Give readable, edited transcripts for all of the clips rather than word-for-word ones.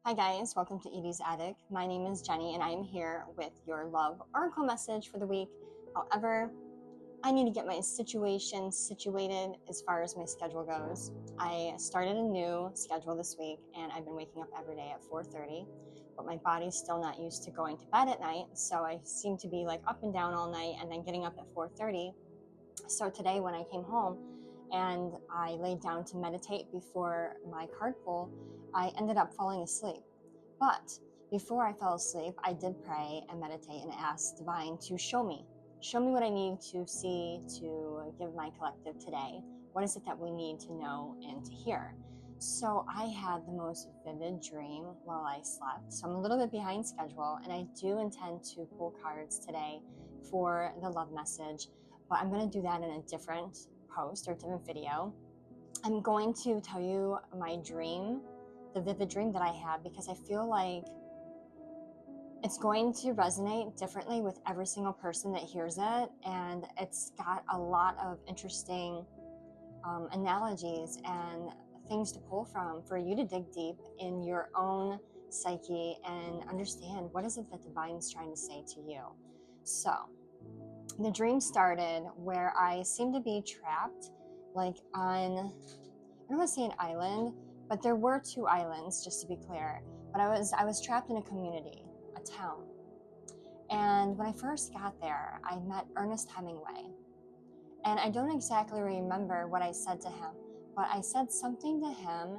Hi guys, welcome to Edie's Attic. My name is Jenny and I am here with your love oracle message for the week. However, I need to get my situation situated as far as my schedule goes. I started a new schedule this week and I've been waking up every day at 4:30, but my body's still not used to going to bed at night, so I seem to be like up and down all night and then getting up at 4:30. So today when I came home and I laid down to meditate before my card pull, I ended up falling asleep. But before I fell asleep, I did pray and meditate and ask Divine to show me what I need to see to give my collective today. What is it that we need to know and to hear? So I had the most vivid dream while I slept. So I'm a little bit behind schedule, and I do intend to pull cards today for the love message, but I'm going to do that in a different post or different video. I'm going to tell you my dream, the vivid dream that I had, because I feel like it's going to resonate differently with every single person that hears it, and it's got a lot of interesting analogies and things to pull from for you to dig deep in your own psyche and understand what is it that Divine's trying to say to you. So the dream started where I seemed to be trapped like on, I don't want to say an island, but there were two islands, just to be clear. But I was trapped in a community, a town. And when I first got there, I met Ernest Hemingway. And I don't exactly remember what I said to him, but I said something to him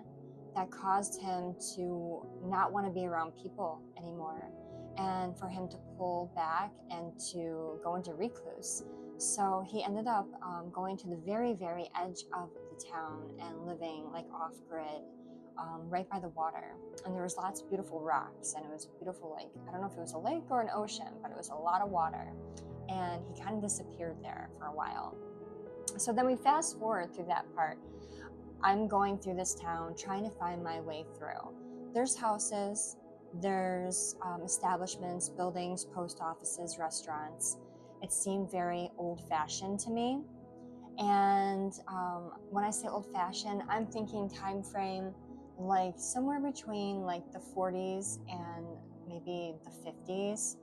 that caused him to not want to be around people anymore, and for him to pull back and to go into recluse. So he ended up going to the very, very edge of the town and living like off-grid, right by the water. And there was lots of beautiful rocks, and it was a beautiful lake. I don't know if it was a lake or an ocean, but it was a lot of water. And he kind of disappeared there for a while. So then we fast forward through that part. I'm going through this town trying to find my way through. There's houses, there's establishments, buildings, post offices, restaurants. It seemed very old-fashioned to me. And when I say old-fashioned, I'm thinking time frame like somewhere between like the 40s and maybe the 50s.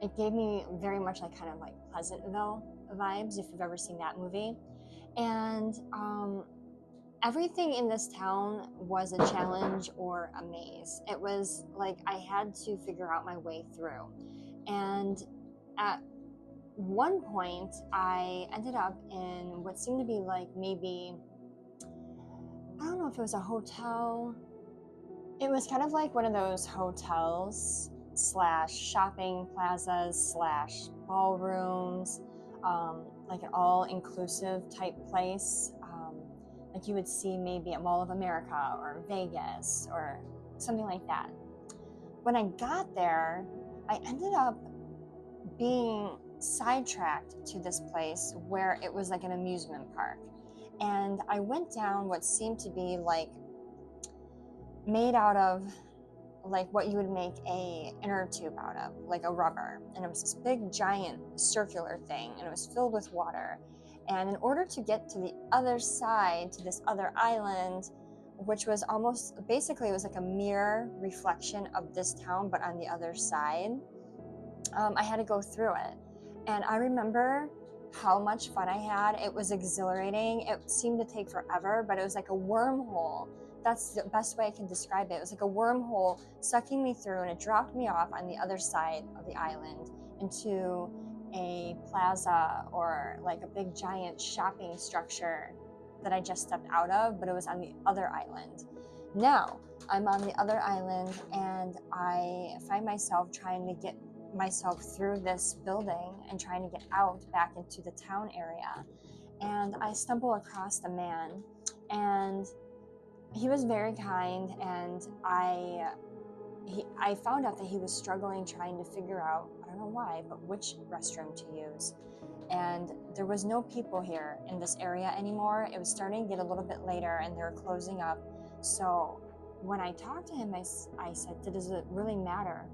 It gave me very much like kind of like Pleasantville vibes, if you've ever seen that movie. And everything in this town was a challenge or a maze. It was like I had to figure out my way through. And at one point, I ended up in what seemed to be like maybe, I don't know if it was a hotel. It was kind of like one of those hotels slash shopping plazas slash ballrooms, like an all-inclusive type place, like you would see maybe at Mall of America or Vegas or something like that. When I got there, I ended up being sidetracked to this place where it was like an amusement park. And I went down what seemed to be like made out of like what you would make a inner tube out of, like a rubber. And it was this big giant circular thing, and it was filled with water. And in order to get to the other side, to this other island, which was almost, basically it was like a mirror reflection of this town, but on the other side, I had to go through it. And I remember how much fun I had. It was exhilarating. It seemed to take forever, but it was like a wormhole. That's the best way I can describe it. It was like a wormhole sucking me through, and it dropped me off on the other side of the island into a plaza or like a big giant shopping structure that I just stepped out of, but it was on the other island. Now I'm on the other island, and I find myself trying to get myself through this building and trying to get out back into the town area. And I stumble across a man, and he was very kind, and I found out that he was struggling trying to figure out, I don't know why, but which restroom to use. And there was no people here in this area anymore. It was starting to get a little bit later, and they were closing up. So when I talked to him, I said, does it really matter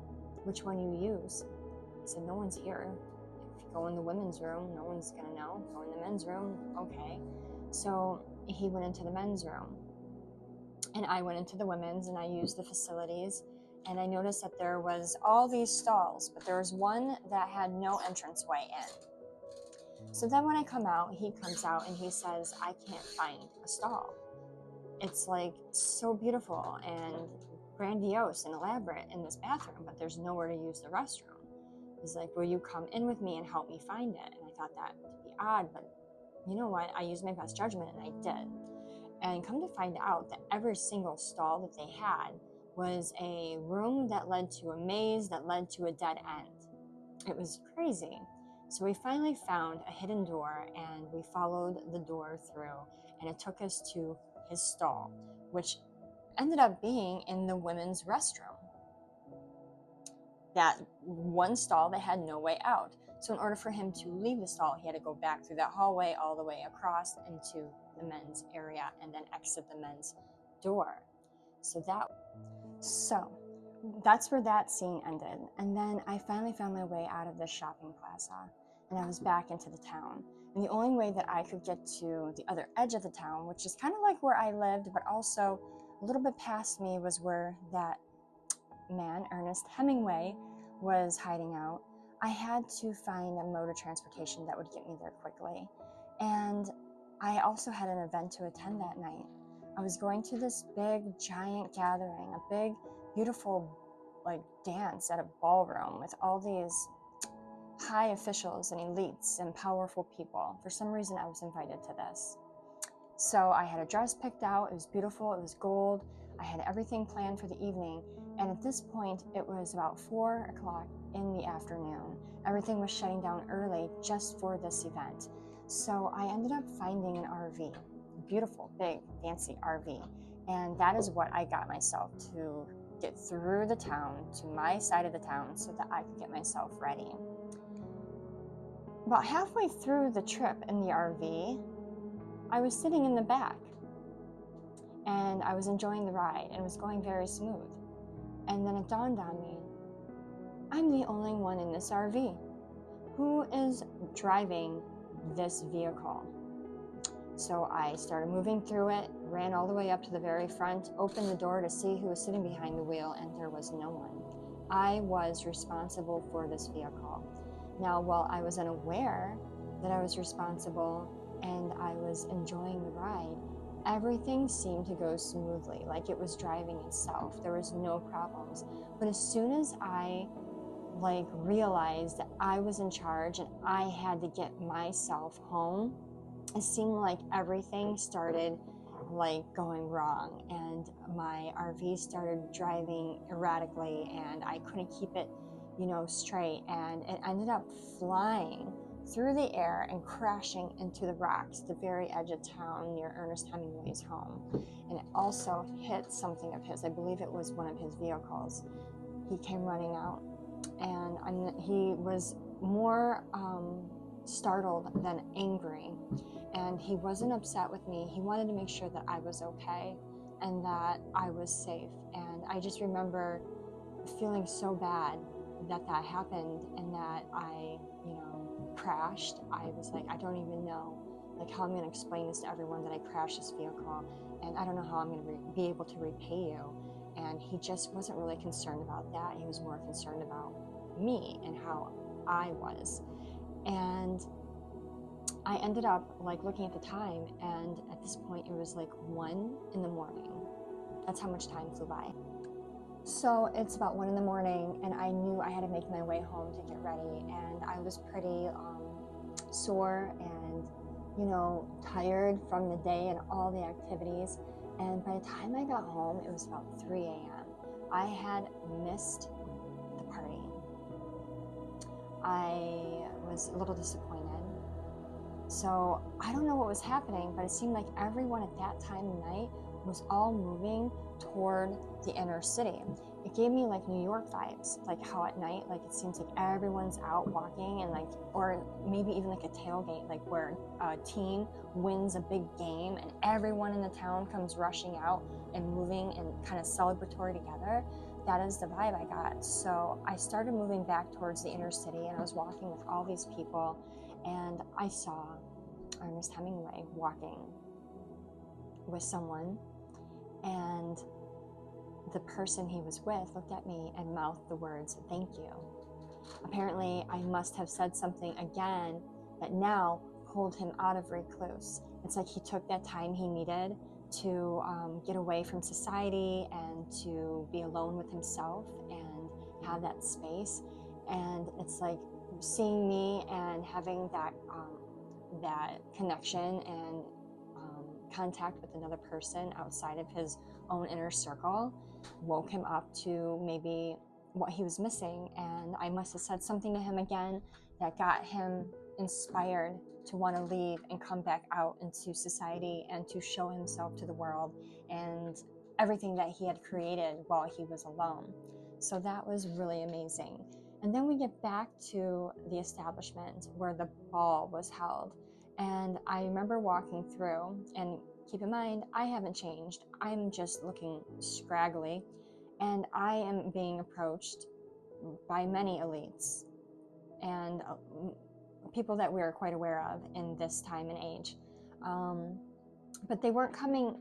which one you use? He said, no one's here. If you go in the women's room, no one's gonna know. Go in the men's room, okay. So he went into the men's room. And I went into the women's and I used the facilities, and I noticed that there was all these stalls, but there was one that had no entranceway in. So then when I come out, he comes out and he says, I can't find a stall. It's like so beautiful and grandiose and elaborate in this bathroom, but there's nowhere to use the restroom. He's like, will you come in with me and help me find it? And I thought that would be odd, but you know what? I used my best judgment and I did. And come to find out that every single stall that they had was a room that led to a maze that led to a dead end. It was crazy. So we finally found a hidden door and we followed the door through, and it took us to his stall, which ended up being in the women's restroom. That one stall that had no way out. So in order for him to leave the stall, he had to go back through that hallway all the way across into the men's area and then exit the men's door. So that's where that scene ended. And then I finally found my way out of the shopping plaza and I was back into the town. And the only way that I could get to the other edge of the town, which is kind of like where I lived, but also a little bit past me, was where that man, Ernest Hemingway, was hiding out. I had to find a mode of transportation that would get me there quickly. And I also had an event to attend that night. I was going to this big, giant gathering, a big, beautiful, dance at a ballroom with all these high officials and elites and powerful people. For some reason, I was invited to this. So I had a dress picked out. It was beautiful. It was gold. I had everything planned for the evening. And at this point, it was about 4 o'clock in the afternoon. Everything was shutting down early just for this event. So I ended up finding an RV, a beautiful, big, fancy RV. And that is what I got myself to get through the town to my side of the town so that I could get myself ready. About halfway through the trip in the RV, I was sitting in the back and I was enjoying the ride and it was going very smooth. And then it dawned on me, I'm the only one in this RV. Who is driving this vehicle? So I started moving through it, ran all the way up to the very front, opened the door to see who was sitting behind the wheel, and there was no one. I was responsible for this vehicle. Now, while I was unaware that I was responsible and I was enjoying the ride, everything seemed to go smoothly, like it was driving itself. There was no problems. But as soon as I realized that I was in charge and I had to get myself home, it seemed like everything started going wrong, and my RV started driving erratically and I couldn't keep it, straight, and it ended up flying through the air and crashing into the rocks at the very edge of town near Ernest Hemingway's home. And it also hit something of his. I believe it was one of his vehicles. He came running out, and he was more startled than angry. And he wasn't upset with me. He wanted to make sure that I was okay and that I was safe. And I just remember feeling so bad that happened and that I, crashed. I was like, I don't even know how I'm going to explain this to everyone that I crashed this vehicle, and I don't know how I'm going to be able to repay you. And he just wasn't really concerned about that. He was more concerned about me and how I was. And I ended up looking at the time, and at this point it was 1 in the morning. That's how much time flew by. So it's about 1 in the morning, and I knew I had to make my way home to get ready, and I was pretty sore and tired from the day and all the activities. And by the time I got home, it was about 3 a.m. I had missed the party. I was a little disappointed. So I don't know what was happening, but it seemed like everyone at that time of night was all moving toward the inner city. It gave me New York vibes, how at night, it seems like everyone's out walking and or maybe even a tailgate, where a team wins a big game and everyone in the town comes rushing out and moving and kind of celebratory together. That is the vibe I got. So I started moving back towards the inner city, and I was walking with all these people, and I saw Ernest Hemingway walking with someone, And the person he was with looked at me and mouthed the words, "Thank you." Apparently, I must have said something again that now pulled him out of recluse. It's like he took that time he needed to get away from society and to be alone with himself and have that space. And it's like seeing me and having that connection and contact with another person outside of his own inner circle woke him up to maybe what he was missing. And I must have said something to him again that got him inspired to want to leave and come back out into society and to show himself to the world and everything that he had created while he was alone. So that was really amazing. And then we get back to the establishment where the ball was held. And I remember walking through, and keep in mind, I haven't changed. I'm just looking scraggly, and I am being approached by many elites and people that we are quite aware of in this time and age. But they weren't coming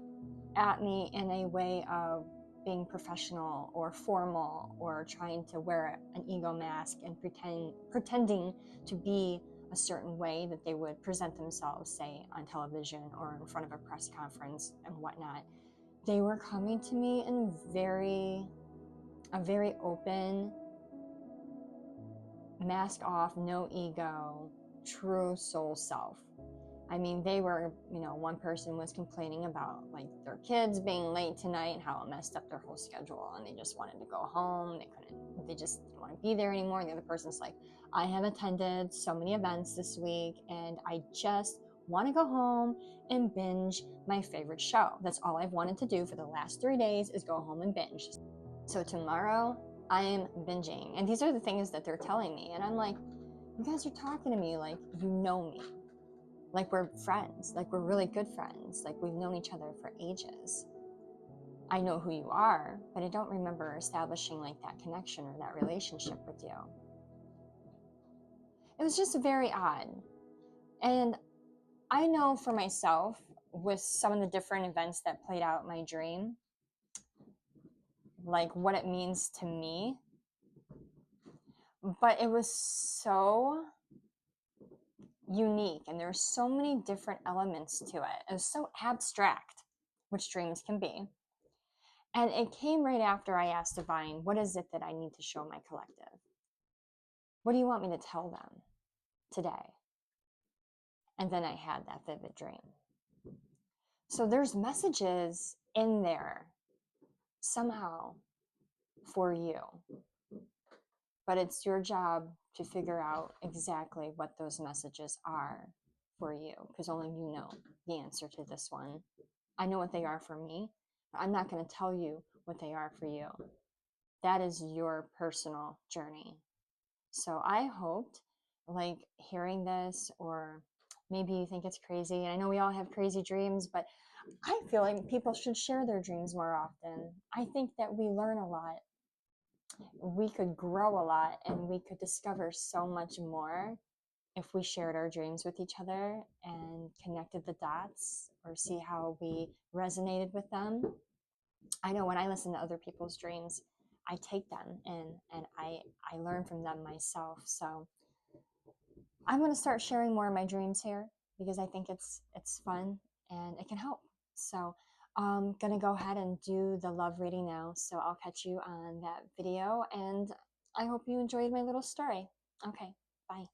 at me in a way of being professional or formal or trying to wear an ego mask and pretending to be a certain way that they would present themselves, say, on television or in front of a press conference and whatnot. They were coming to me in a very open, mask off, no ego, true soul self. I mean, they were, one person was complaining about like their kids being late tonight and how it messed up their whole schedule, and they just wanted to go home. They just didn't want to be there anymore. And the other person's like, I have attended so many events this week and I just want to go home and binge my favorite show. That's all I've wanted to do for the last 3 days is go home and binge. So tomorrow I am binging. And these are the things that they're telling me. And I'm like, you guys are talking to me like you know me. Like we're friends, like we're really good friends, like we've known each other for ages. I know who you are, but I don't remember establishing like that connection or that relationship with you. It was just very odd. And I know for myself, with some of the different events that played out in my dream, like what it means to me. But it was so unique and there were so many different elements to it. It was so abstract, which dreams can be. And it came right after I asked Divine, what is it that I need to show my collective? What do you want me to tell them today? And then I had that vivid dream. So there's messages in there somehow for you. But it's your job to figure out exactly what those messages are for you, because only you know the answer to this one. I know what they are for me, but I'm not going to tell you what they are for you. That is your personal journey. So I hoped, like, hearing this, or maybe you think it's crazy. And I know we all have crazy dreams, but I feel like people should share their dreams more often. I think that we learn a lot. We could grow a lot and we could discover so much more if we shared our dreams with each other and connected the dots or see how we resonated with them. I know when I listen to other people's dreams, I take them and I learn from them myself. So I'm going to start sharing more of my dreams here because I think it's fun and it can help. So I'm going to go ahead and do the love reading now. So I'll catch you on that video, and I hope you enjoyed my little story. Okay, bye.